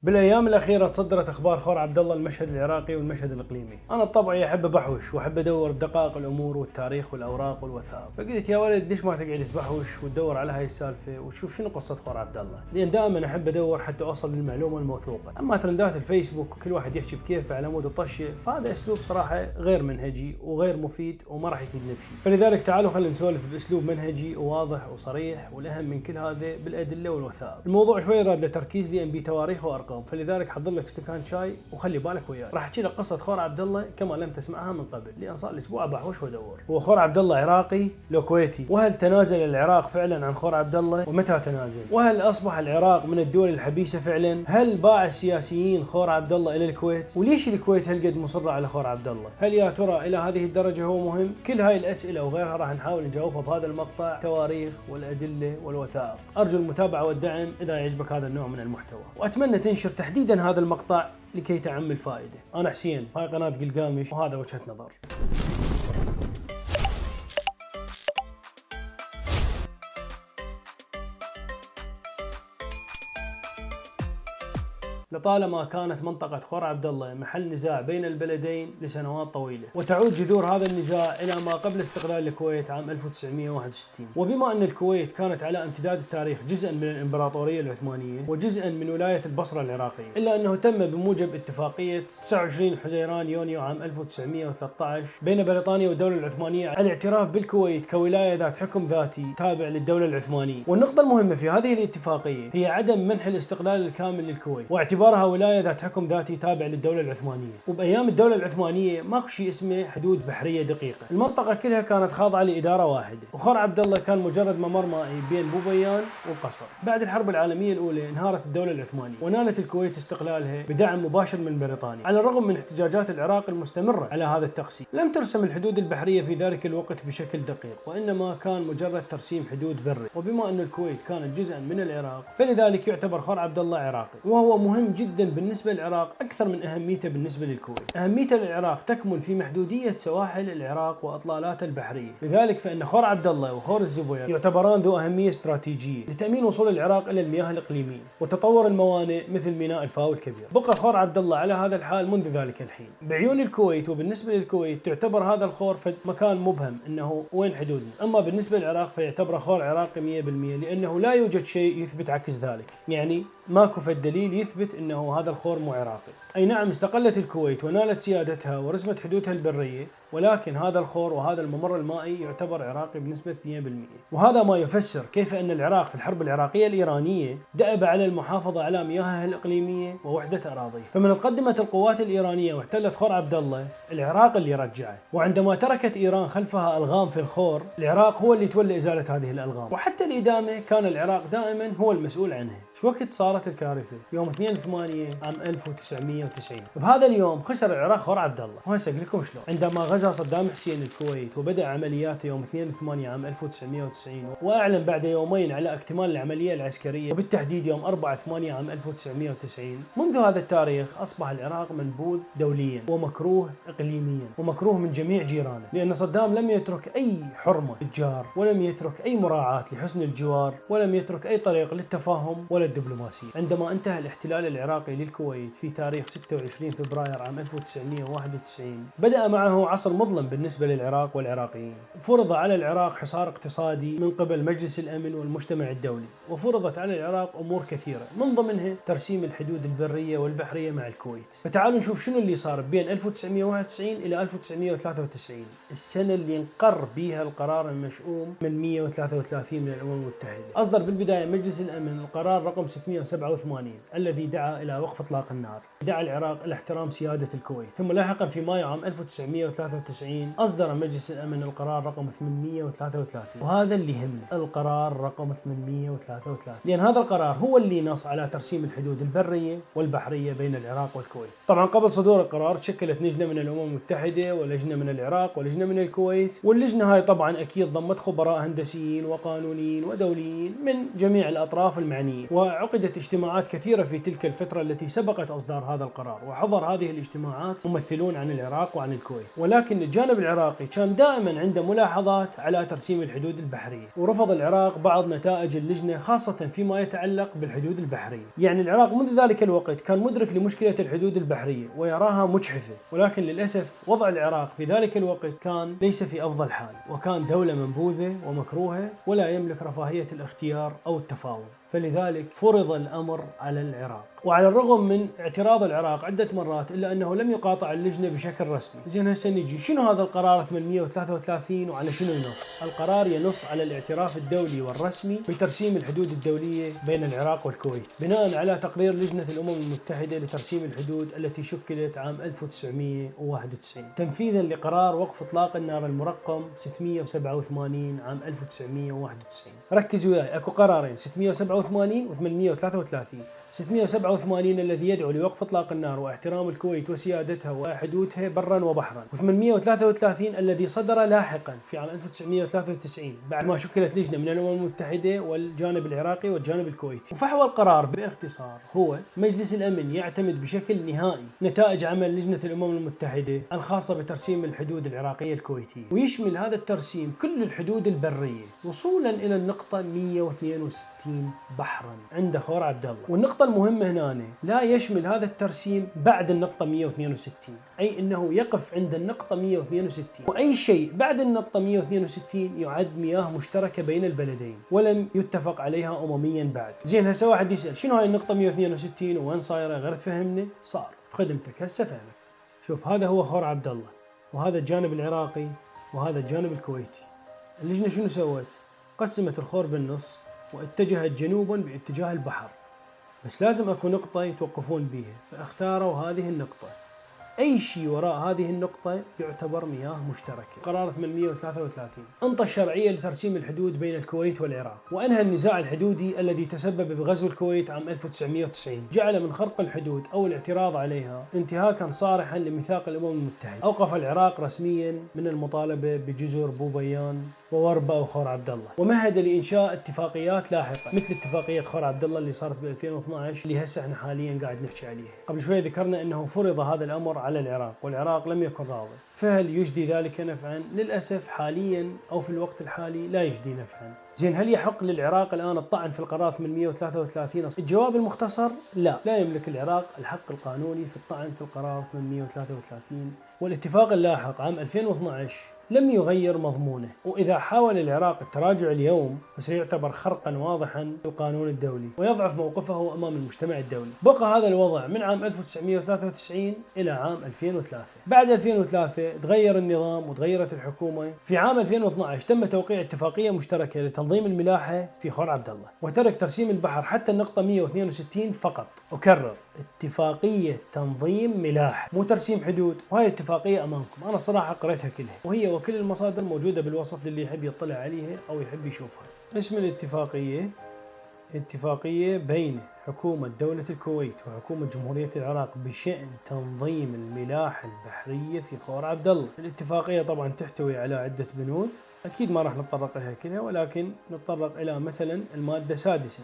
بالايام الاخيره تصدرت اخبار خور عبد الله المشهد العراقي والمشهد الاقليمي. انا بطبعي احب بحوش واحب ادور بدقائق الامور والتاريخ والاوراق والوثائق، فقلت يا ولد ليش ما تقعد تبحوش وتدور على هاي السالفه وتشوف شنو قصه خور عبد الله، لان دائما احب ادور حتى اوصل للمعلومه الموثوقه. اما ترندات الفيسبوك وكل واحد يحكي بكيفه على مود الطشه، فهذا اسلوب صراحه غير منهجي وغير مفيد وما راح يفيدنا بشيء. فلذلك تعالوا خلينا نسولف باسلوب منهجي وواضح وصريح، والاهم من كل هذا بالادله والوثائق. الموضوع شوي راد لتركيز لان بتواريخ وارقام، فلذلك حضر لك استكان شاي وخلي بالك وياي. راح احكي لك قصه خور عبد الله كما لم تسمعها من قبل، لان صار لي اسبوع بحوش وادور. هو خور عبد الله عراقي لو كويتي؟ وهل تنازل العراق فعلا عن خور عبد الله؟ ومتى تنازل؟ وهل اصبح العراق من الدول الحبيسه فعلا؟ هل باع السياسيين خور عبد الله الى الكويت؟ وليش الكويت هالقد مصره على خور عبد الله؟ هل يا ترى الى هذه الدرجه هو مهم؟ كل هاي الاسئله وغيرها راح نحاول نجاوبها بهذا المقطع، تواريخ والادله والوثائق. ارجو المتابعه والدعم اذا يعجبك هذا النوع من المحتوى، واتمنى تنشر تحديدا هذا المقطع لكي تعم الفائده. انا حسين، هاي قناه قلقامش وهذا وجهة نظر. لطالما كانت منطقة خور عبد الله محل نزاع بين البلدين لسنوات طويلة، وتعود جذور هذا النزاع إلى ما قبل استقلال الكويت عام 1961. وبما أن الكويت كانت على امتداد التاريخ جزءا من الإمبراطورية العثمانية وجزءا من ولاية البصرة العراقية، إلا أنه تم بموجب اتفاقية 29 حزيران يونيو عام 1913 بين بريطانيا والدولة العثمانية الاعتراف بالكويت كولاية ذات حكم ذاتي تابع للدولة العثمانية. والنقطة المهمة في هذه الاتفاقية هي عدم منح الاستقلال الكامل للكويت واعتبارها ولاية ذات حكم ذاتي تابع للدولة العثمانية. وبأيام الدولة العثمانية ماكو شيء اسمه حدود بحرية دقيقة، المنطقة كلها كانت خاضعة لإدارة واحدة، وخور عبد الله كان مجرد ممر مائي بين بوبيان والقصر. بعد الحرب العالمية الأولى انهارت الدولة العثمانية ونالت الكويت استقلالها بدعم مباشر من بريطانيا، على الرغم من احتجاجات العراق المستمرة على هذا التقسيم. لم ترسم الحدود البحرية في ذلك الوقت بشكل دقيق، وإنما كان مجرد ترسيم حدود بري. وبما أن الكويت كانت جزءا من العراق، فلذلك يعتبر خور عبد الله عراقي، وهو مهم جدا بالنسبة للعراق أكثر من أهميته بالنسبة للكويت. أهميته للعراق تكمن في محدودية سواحل العراق وأطلالاته البحرية، لذلك فإن خور عبد الله وخور الزبير يعتبران ذو أهمية استراتيجية لتأمين وصول العراق إلى المياه الإقليمية وتطور الموانئ مثل ميناء الفاو الكبير. بقى خور عبد الله على هذا الحال منذ ذلك الحين بعيون الكويت، وبالنسبة للكويت تعتبر هذا الخور في مكان مبهم إنه وين حدودنا. أما بالنسبة للعراق فيعتبره خور عراقي 100%، لأنه لا يوجد شيء يثبت عكس ذلك، يعني ماكو في الدليل يثبت انه هذا الخور مو عراقي. اي نعم استقلت الكويت ونالت سيادتها ورسمت حدودها البرية، ولكن هذا الخور وهذا الممر المائي يعتبر عراقي بنسبة 100%. وهذا ما يفسر كيف ان العراق في الحرب العراقية الإيرانية دأب على المحافظة على مياهها الإقليمية ووحدة أراضيه. فمن تقدمت القوات الإيرانية واحتلت خور عبد الله، العراق اللي رجعه. وعندما تركت إيران خلفها ألغام في الخور، العراق هو اللي تولى إزالة هذه الألغام، وحتى الإدامة كان العراق دائما هو المسؤول عنها. شو وقت صارت الكارثة؟ يوم 2/8 عام 1990. بهذا اليوم خسر العراق خور عبد الله، وهسه اقول لكم شلون. عندما غزا صدام حسين الكويت وبدأ عملياته يوم 2/8 عام 1990، واعلن بعد يومين على اكتمال العملية العسكرية، وبالتحديد يوم 4/8 عام 1990. منذ هذا التاريخ اصبح العراق منبوذ دوليا ومكروه اقليميا ومكروه من جميع جيرانه، لان صدام لم يترك اي حرمة للجار، ولم يترك اي مراعاة لحسن الجوار، ولم يترك اي طريق للتفاهم ولا الدبلوماسية. عندما انتهى الاحتلال العراقي للكويت في تاريخ 26 فبراير عام 1991، بدأ معه عصر مظلم بالنسبة للعراق والعراقيين. فرض على العراق حصار اقتصادي من قبل مجلس الأمن والمجتمع الدولي، وفرضت على العراق أمور كثيرة من ضمنها ترسيم الحدود البرية والبحرية مع الكويت. فتعالوا نشوف شنو اللي صار بين 1991 إلى 1993، السنة اللي انقر بها القرار المشؤوم من 133 من الأمم المتحدة. أصدر بالبداية مجلس الأمن القرار رقم 687 الذي دعا إلى وقف إطلاق النار، دعا العراق إلى احترام سيادة الكويت. ثم لاحقا في مايو عام 1993 أصدر مجلس الأمن القرار رقم 833، وهذا اللي يهمنا، القرار رقم 833، لأن هذا القرار هو اللي نص على ترسيم الحدود البرية والبحرية بين العراق والكويت. طبعا قبل صدور القرار تشكلت لجنة من الأمم المتحدة ولجنة من العراق ولجنة من الكويت، واللجنة هاي طبعا أكيد ضمت خبراء هندسيين وقانونيين ودوليين من جميع الأطراف المعنية، وعقدت اجتماعات كثيرة في تلك الفترة التي سبقت إصدار هذا القرار، وحضر هذه الاجتماعات ممثلون عن العراق وعن الكويت. ولكن الجانب العراقي كان دائما عنده ملاحظات على ترسيم الحدود البحرية، ورفض العراق بعض نتائج اللجنة خاصة فيما يتعلق بالحدود البحرية. يعني العراق منذ ذلك الوقت كان مدرك لمشكلة الحدود البحرية ويراها مجحفة، ولكن للأسف وضع العراق في ذلك الوقت كان ليس في أفضل حال، وكان دولة منبوذة ومكروهة ولا يملك رفاهية الاختيار أو التفاوض، فلذلك فرض الأمر على العراق. وعلى الرغم من اعتراض العراق عدة مرات إلا أنه لم يقاطع اللجنة بشكل رسمي. زين هسه نجي شنو هذا القرار 833 وعلى شنو ينص؟ القرار ينص على الاعتراف الدولي والرسمي بترسيم الحدود الدولية بين العراق والكويت بناء على تقرير لجنة الأمم المتحدة لترسيم الحدود التي شكلت عام 1991 تنفيذا لقرار وقف إطلاق النار المرقم 687 عام 1991. ركزوا وياي، اكو قرارين 687 و 833. 687 الذي يدعو لوقف اطلاق النار واحترام الكويت وسيادتها وحدودها برا وبحرا، و833 الذي صدر لاحقا في عام 1993 بعد ما شكلت لجنة من الأمم المتحدة والجانب العراقي والجانب الكويتي. وفحوى القرار باختصار هو مجلس الأمن يعتمد بشكل نهائي نتائج عمل لجنة الأمم المتحدة الخاصة بترسيم الحدود العراقية الكويتية، ويشمل هذا الترسيم كل الحدود البرية وصولا إلى النقطة 162 بحرا عند خور عبد الله. والنقطة المهمة هنا لا يشمل هذا الترسيم بعد النقطة 162، أي أنه يقف عند النقطة 162، وأي شيء بعد النقطة 162 يعد مياه مشتركة بين البلدين ولم يتفق عليها أمميا بعد. زين هسه واحد يسأل شنو هاي النقطة 162 وين صايرة؟ غير تفهمني صار خدمتك هسه فهمك. شوف هذا هو خور عبد الله، وهذا الجانب العراقي وهذا الجانب الكويتي. اللجنة شنو سوت؟ قسمت الخور بالنص واتجهت جنوبا باتجاه البحر، بس لازم اكو نقطة يتوقفون بيها، فاختاروا هذه النقطة. أي شيء وراء هذه النقطة يعتبر مياه مشتركة. قرار 833 انطى الشرعية لترسيم الحدود بين الكويت والعراق، وأنهى النزاع الحدودي الذي تسبب بغزو الكويت عام 1990. جعل من خرق الحدود أو الاعتراض عليها انتهاكا صارحا لميثاق الأمم المتحدة. أوقف العراق رسميا من المطالبة بجزر بوبيان ووربة وخور عبد الله، ومهد لإنشاء اتفاقيات لاحقة مثل اتفاقية خور عبد الله اللي صارت ب 2012 اللي هسه احنا حاليا قاعد نحكي عليها. قبل شوي ذكرنا أنه فرض هذا الأمر على العراق والعراق لم يكن راضي، فهل يجدي ذلك نفعا؟ للأسف حاليا أو في الوقت الحالي لا يجدي نفعا. زين هل يحق للعراق الآن الطعن في القرار 833؟ الجواب المختصر لا يملك العراق الحق القانوني في الطعن في القرار 833. والاتفاق اللاحق عام 2012 لم يغير مضمونه، وإذا حاول العراق التراجع اليوم فسيعتبر خرقا واضحا بالقانون الدولي ويضعف موقفه أمام المجتمع الدولي. بقى هذا الوضع من عام 1993 إلى عام 2003. بعد 2003 تغير النظام وتغيرت الحكومة. في عام 2012 تم توقيع اتفاقية مشتركة لتنظيم الملاحة في خور عبد الله، وترك ترسيم البحر حتى النقطة 162 فقط. أكرر، اتفاقية تنظيم ملاحة مو ترسيم حدود. وهي الاتفاقية أمامكم، أنا صراحة قريتها كلها، وهي وكل المصادر موجودة بالوصف للي يحب يطلع عليها أو يحب يشوفها. اسم الاتفاقية اتفاقية بين حكومة دولة الكويت وحكومة جمهورية العراق بشأن تنظيم الملاحة البحرية في خور عبد الله. الاتفاقية طبعا تحتوي على عدة بنود، أكيد ما راح نتطرق لها كلها، ولكن نتطرق إلى مثلا المادة السادسة: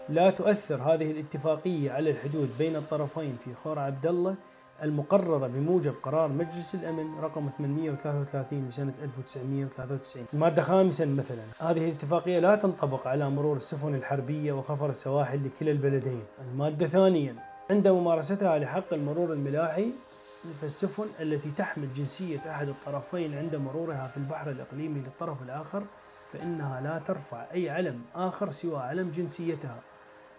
لا تؤثر هذه الاتفاقية على الحدود بين الطرفين في خور عبد الله المقررة بموجب قرار مجلس الأمن رقم 833 لسنة 1993. المادة خامسا مثلا: هذه الاتفاقية لا تنطبق على مرور السفن الحربية وخفر السواحل لكلا البلدين. المادة ثانيا: عند ممارستها لحق المرور الملاحي فالسفن التي تحمل جنسية أحد الطرفين عند مرورها في البحر الإقليمي للطرف الآخر فإنها لا ترفع أي علم آخر سوى علم جنسيتها.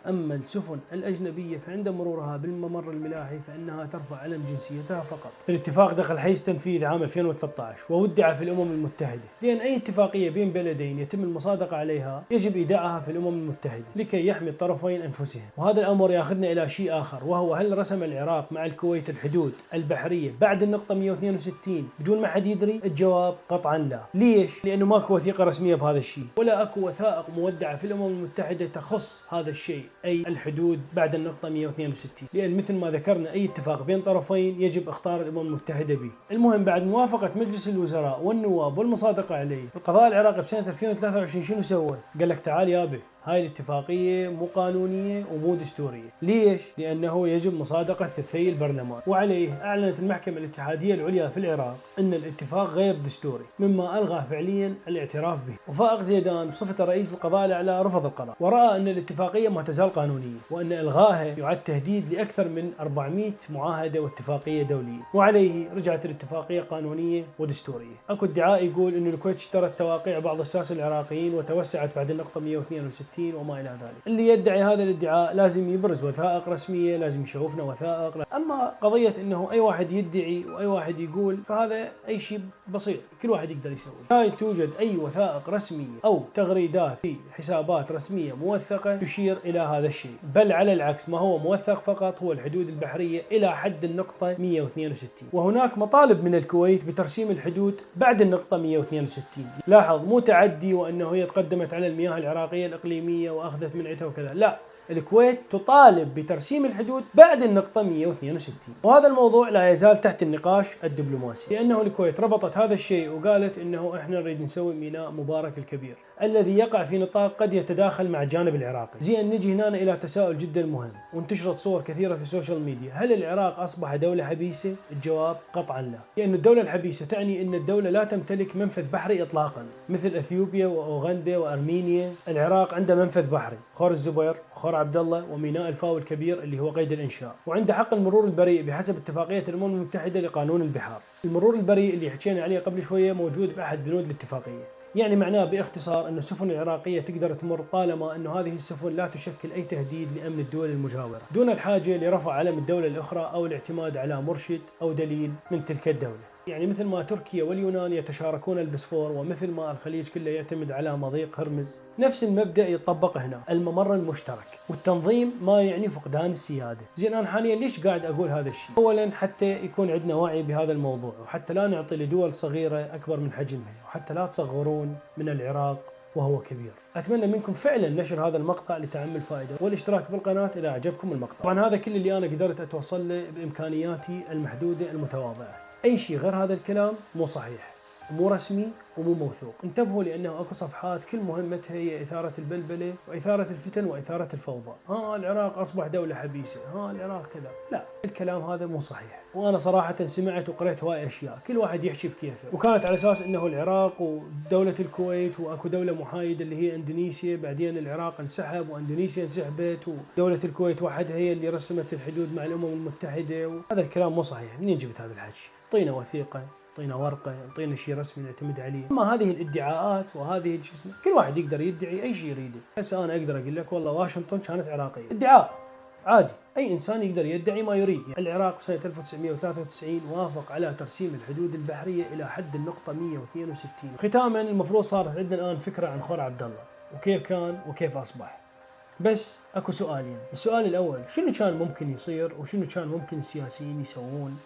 أما السفن الأجنبية فعند مرورها بالممر الملاحي فإنها ترفع علم جنسيتها فقط. الاتفاق دخل حيز تنفيذ عام 2013 وودع في الأمم المتحدة، لأن أي اتفاقية بين بلدين يتم المصادقة عليها يجب إيداعها في الأمم المتحدة لكي يحمي الطرفين أنفسهم. وهذا الأمر يأخذنا إلى شيء آخر، وهو هل رسم العراق مع الكويت الحدود البحرية بعد النقطة 162 بدون ما حد يدري؟ الجواب قطعا لا. ليش؟ لأنه ماكو وثيقة رسمية بهذا الشيء، ولا أكو وثائق مودعة في الأمم المتحدة تخص هذا الشيء، أي الحدود بعد النقطة 162، لأن مثل ما ذكرنا أي اتفاق بين طرفين يجب اختار الأمم المتحدة به. المهم بعد موافقة مجلس الوزراء والنواب والمصادقة عليه، القضاء العراقي بسنة 2023 شنو سوى؟ قال لك تعال يابا، هاي الاتفاقية مو قانونية ومو دستورية. ليش؟ لأنه يجب مصادقة ثلثي البرلمان، وعليه أعلنت المحكمة الاتحادية العليا في العراق أن الاتفاق غير دستوري، مما ألغى فعليا الاعتراف به. وفائق زيدان بصفة رئيس القضاء الأعلى رفض القرار، ورأى أن الاتفاقية ما تزال قانونية، وأن إلغائها يعد تهديد لأكثر من 400 معاهدة واتفاقية دولية، وعليه رجعت الاتفاقية قانونية ودستورية. أكو ادعاء يقول أن الكويت اشترت توقيع بعض الساسة العراقيين وتوسعت بعد النقطة 162 وما إلى ذلك. اللي يدعي هذا الادعاء لازم يبرز وثائق رسمية، لازم يشوفنا وثائق. أما قضية أنه أي واحد يدعي وأي واحد يقول، فهذا أي شيء بسيط كل واحد يقدر يسوي. لا توجد أي وثائق رسمية أو تغريدات في حسابات رسمية موثقة تشير إلى هذا الشيء، بل على العكس ما هو موثق فقط هو الحدود البحرية إلى حد النقطة 162، وهناك مطالب من الكويت بترسيم الحدود بعد النقطة 162. لاحظ، مو تعدي وأنه هي تقدمت على المياه العراقية الإقليمية وأخذت منعتها وكذا، لا، الكويت تطالب بترسيم الحدود بعد النقطة 162، وهذا الموضوع لا يزال تحت النقاش الدبلوماسي، لأنه الكويت ربطت هذا الشيء وقالت إنه إحنا نريد نسوي ميناء مبارك الكبير الذي يقع في نطاق قد يتداخل مع الجانب العراقي. زين، نجي هنا إلى تساؤل جدا مهم، وانتشرت صور كثيرة في السوشيال ميديا: هل العراق أصبح دولة حبيسة؟ الجواب قطعا لا، لأن الدولة الحبيسة تعني أن الدولة لا تمتلك منفذ بحري إطلاقا، مثل أثيوبيا وأوغندا وأرمينيا. العراق عنده منفذ بحري، خور الزبير وخور عبد الله وميناء الفاو الكبير اللي هو قيد الإنشاء، وعنده حق المرور البريء بحسب اتفاقية الأمم المتحدة لقانون البحار. المرور البريء اللي حكينا عليه قبل شوية موجود بأحد بنود الاتفاقية، يعني معناه باختصار أن السفن العراقية تقدر تمر طالما أن هذه السفن لا تشكل أي تهديد لأمن الدول المجاورة، دون الحاجة لرفع علم الدولة الأخرى أو الاعتماد على مرشد أو دليل من تلك الدولة. يعني مثل ما تركيا واليونان يتشاركون البسفور، ومثل ما الخليج كله يعتمد على مضيق هرمز، نفس المبدأ يطبق هنا، الممر المشترك والتنظيم ما يعني فقدان السيادة. زين، أنا حاليا ليش قاعد أقول هذا الشيء؟ أولا حتى يكون عندنا وعي بهذا الموضوع، وحتى لا نعطي لدول صغيرة أكبر من حجمها، وحتى لا تصغرون من العراق وهو كبير. أتمنى منكم فعلا نشر هذا المقطع لتعم الفائدة، والاشتراك بالقناة إذا أعجبكم المقطع. طبعا هذا كل اللي أنا قدرت أتوصل له بإمكانياتي المحدودة المتواضعة. أي شيء غير هذا الكلام مو صحيح ومو رسمي ومو موثوق. انتبهوا، لأنه أكو صفحات كل مهمتها هي إثارة البلبلة وإثارة الفتن وإثارة الفوضى. العراق أصبح دولة حبيسة، العراق كذا. لا، الكلام هذا مو صحيح، وأنا صراحة سمعت وقرأت هواي أشياء، كل واحد يحكي بكيفه، وكانت على أساس أنه العراق ودولة الكويت وأكو دولة محايدة اللي هي إندونيسيا، بعدين العراق انسحب وإندونيسيا انسحبت، ودولة الكويت وحدها هي اللي رسمت الحدود مع الأمم المتحدة. وهذا الكلام مو صحيح. منين جبت هذا الحكي؟ اعطينا وثيقة، اعطينا ورقة، اعطينا شيء رسمي نعتمد عليه. اما هذه الادعاءات وهذه شو اسمه، كل واحد يقدر يدعي اي شيء يريده. هسه انا اقدر اقول لك والله واشنطن كانت عراقية، ادعاء عادي، اي انسان يقدر يدعي ما يريد. يعني العراق سنة 1993 وافق على ترسيم الحدود البحرية الى حد النقطة 162. ختاما، المفروض صارت عندنا الان فكرة عن خور عبد الله وكيف كان وكيف اصبح. بس اكو سؤالين. السؤال الاول، شنو كان ممكن يصير وشنو كان ممكن السياسيين يسوون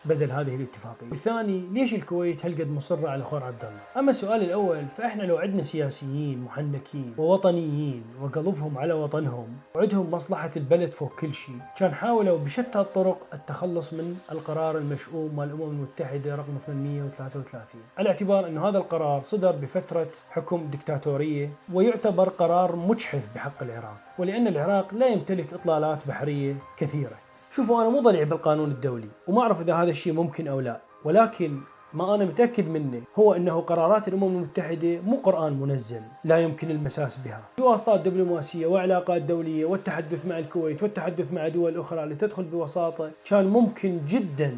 بدل هذه الاتفاقية؟ الثاني، ليش الكويت هالقد مصرة على خور عبد الله؟ أما السؤال الأول، فإحنا لو عندنا سياسيين محنكين ووطنيين وقلبهم على وطنهم وعندهم مصلحة البلد فوق كل شيء، كان حاولوا بشتى الطرق التخلص من القرار المشؤوم مال الأمم المتحدة رقم 833، على اعتبار أن هذا القرار صدر بفترة حكم دكتاتورية ويعتبر قرار مجحف بحق العراق، ولأن العراق لا يمتلك إطلالات بحرية كثيرة. شوفوا، أنا مو ضليع بالقانون الدولي وما أعرف إذا هذا الشيء ممكن أو لا، ولكن ما أنا متأكد منه هو أنه قرارات الأمم المتحدة مو قرآن منزل لا يمكن المساس بها. بواسطات دبلوماسية وعلاقات دولية والتحدث مع الكويت والتحدث مع دول أخرى لتدخل بوساطة، كان ممكن جدا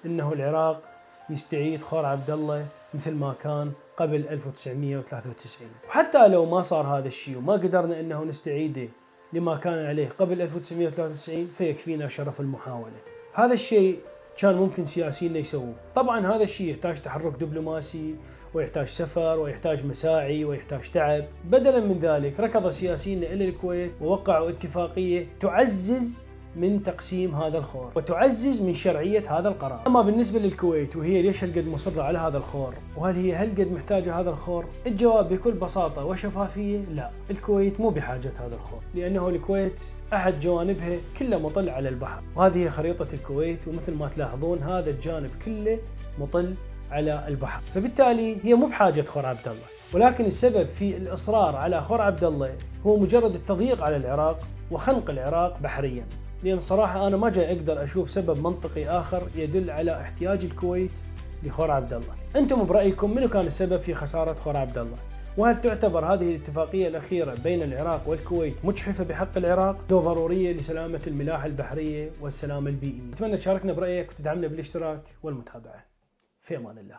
أنه العراق يستعيد خور عبد الله مثل ما كان قبل 1993. وحتى لو ما صار هذا الشيء وما قدرنا أنه نستعيده لما كان عليه قبل 1993، فيكفينا شرف المحاولة. هذا الشيء كان ممكن سياسيين يسووه. طبعا هذا الشيء يحتاج تحرك دبلوماسي ويحتاج سفر ويحتاج مساعي ويحتاج تعب. بدلا من ذلك ركض سياسيين إلى الكويت ووقعوا اتفاقية تعزز من تقسيم هذا الخور وتعزز من شرعية هذا القرار. أما بالنسبة للكويت وهي ليش هالقد مصرة على هذا الخور وهل هي هالقد محتاجة هذا الخور، الجواب بكل بساطة وشفافية لا، الكويت مو بحاجة هذا الخور، لأنه الكويت أحد جوانبها كله مطل على البحر، وهذه هي خريطة الكويت، ومثل ما تلاحظون هذا الجانب كله مطل على البحر، فبالتالي هي مو بحاجة خور عبد الله. ولكن السبب في الإصرار على خور عبد الله هو مجرد التضييق على العراق وخنق العراق بحريا. لأن صراحة أنا ما جاي أقدر أشوف سبب منطقي آخر يدل على احتياج الكويت لخور عبد الله. أنتم برأيكم منو كان السبب في خسارة خور عبد الله؟ وهل تعتبر هذه الاتفاقية الأخيرة بين العراق والكويت مجحفة بحق العراق أو ضرورية لسلامة الملاحة البحرية والسلام البيئي؟ أتمنى تشاركنا برأيك وتدعمنا بالاشتراك والمتابعة. في أمان الله.